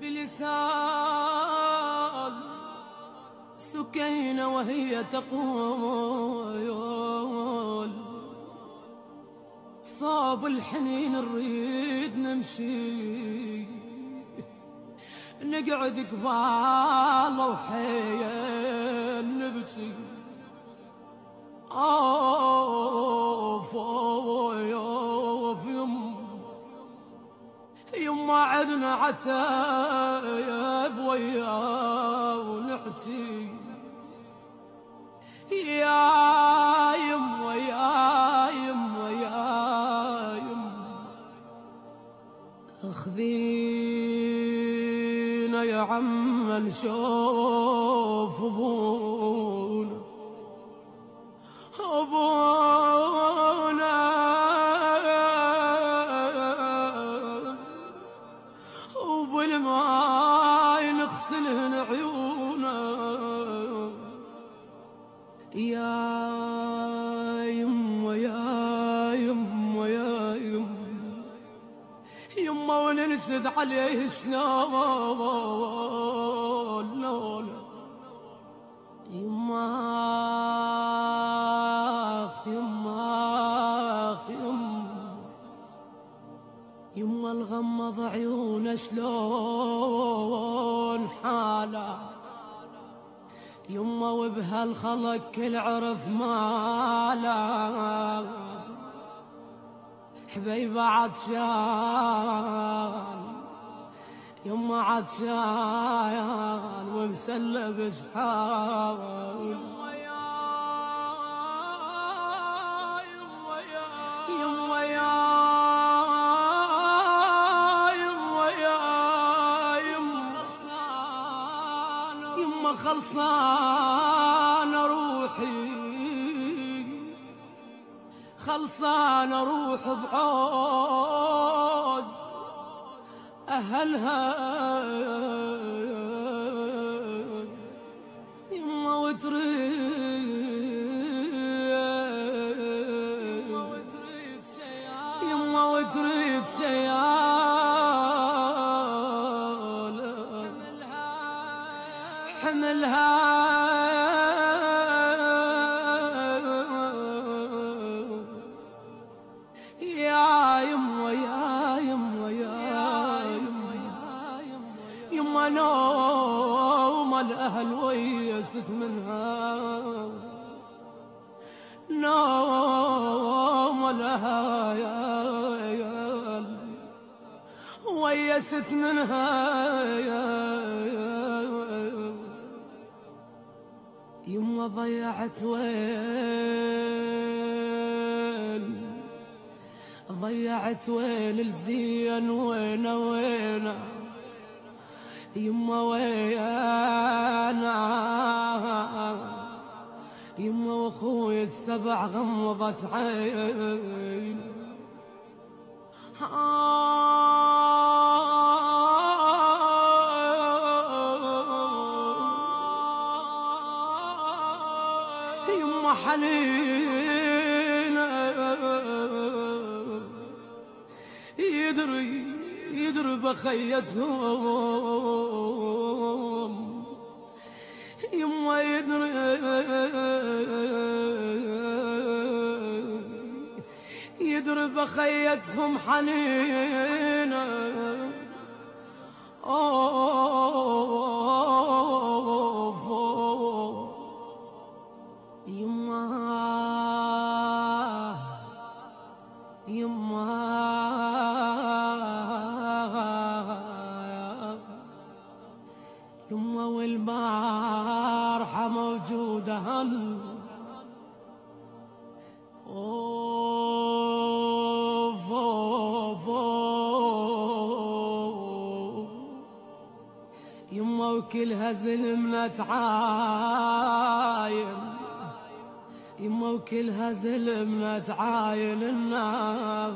بلسان سكينة وهي تقول صاب الحنين نريد نمشي نقعد قباله وحين نبكي اوف اوف يما عدنا عتايب وياه ونحكي يا يما يا يما يا يما اخذينا يا عم نشوف ابونا وبالماي نغسلهن عيونا يا يما يا يما يا يما يما وننسد عليه شلون لولا يما يما يما الغمض عيونه شلون حاله يما وبهالخلق كل عرف ماله حبيبه عطشان يما عطشان ومسلب شحال يما يا يما يا يما يا يما يا يما خلصان روحي خلصان روح بعوز أهلها يما وتريد يما وتريد شيال حملها يا يما يا يما يا يما نوم الأهل ويست منها نوم الأهل ويست منها يما ضيعت وين ضيعت وين الزين وينه وينه يما ويانا يما واخوي السبع غمضت عين يما حنين يدري بخيتهم يما يدري بخيتهم حنينه يما يما والبارحة موجودة أوف أوف يما وكلها زلمنا تعاين يما وكلها زلمنا تعاين النار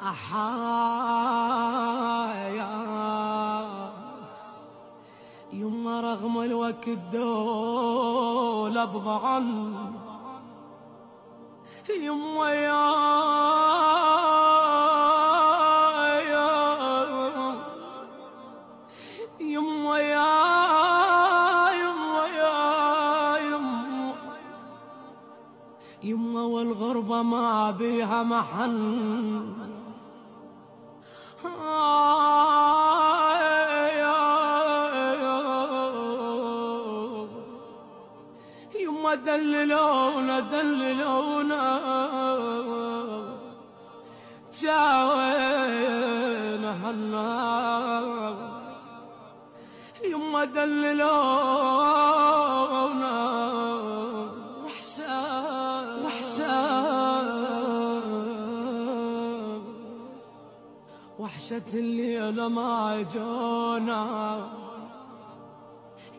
أحايا يما رغم الوقت دول بضعن يما يا محن يما دللونا دللونا جاوينا هالنار يما دللونا وحشة الليلة ما جونا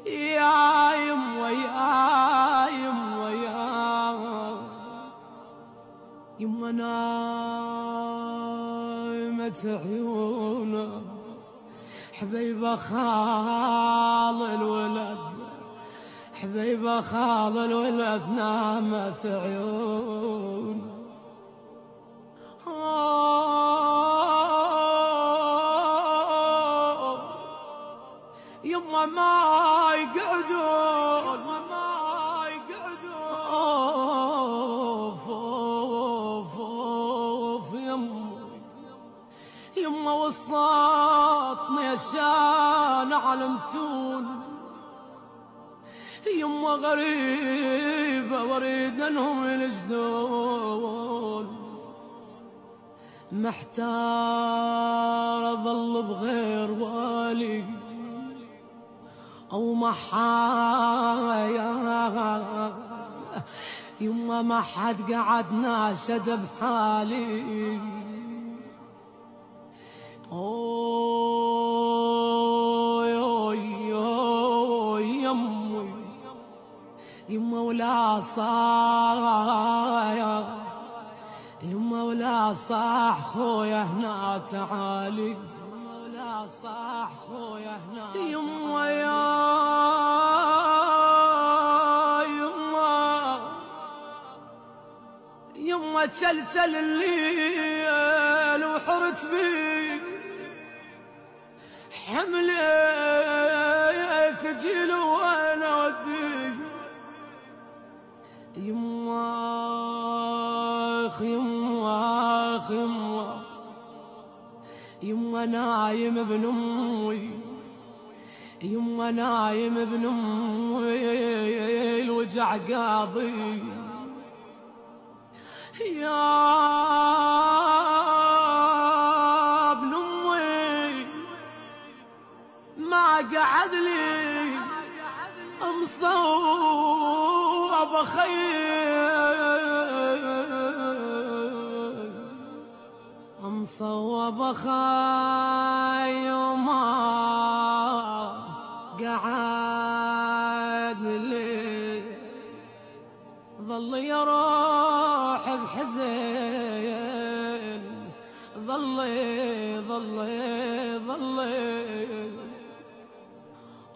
يا يما يا يما يا يما نايمة عيونا حبيبة خال الولد حبيبة خال الولد نامت عيون يما ما يقعدون اوف يما وصاتني عشان علمتون يما غريبة وريد انهم ينجدون محتار اظل بغير والي او محايا يما ما حد قعد ناشد بحالي يمي يما ولا صايا يما ولا صاح خويا هنا تعالي يما ولا صاح خويا هنا يما يما تشلتل الليل وحرت بي حملي ثقيل وانا ودي يما يما نايم ابن امي يما نايم ابن امي الوجع قاضي يا ابن امي ما قعد لي مصوب خير مصوب خير وما قعد لي ظل يروح بحزين ظل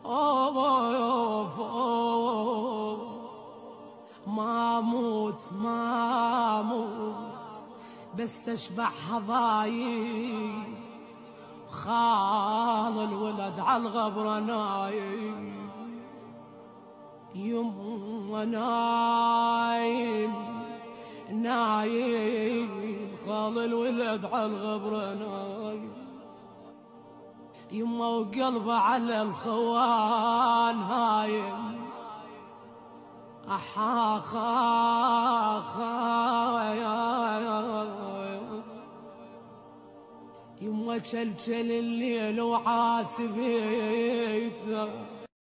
اوف ما موت بس اشبع حظايي خال الولد عالغبرة نايم يما نايم خال الولد عالغبرة نايم يما وقلبه على الخوان هايم يما تشلشل الليل وعاتبيته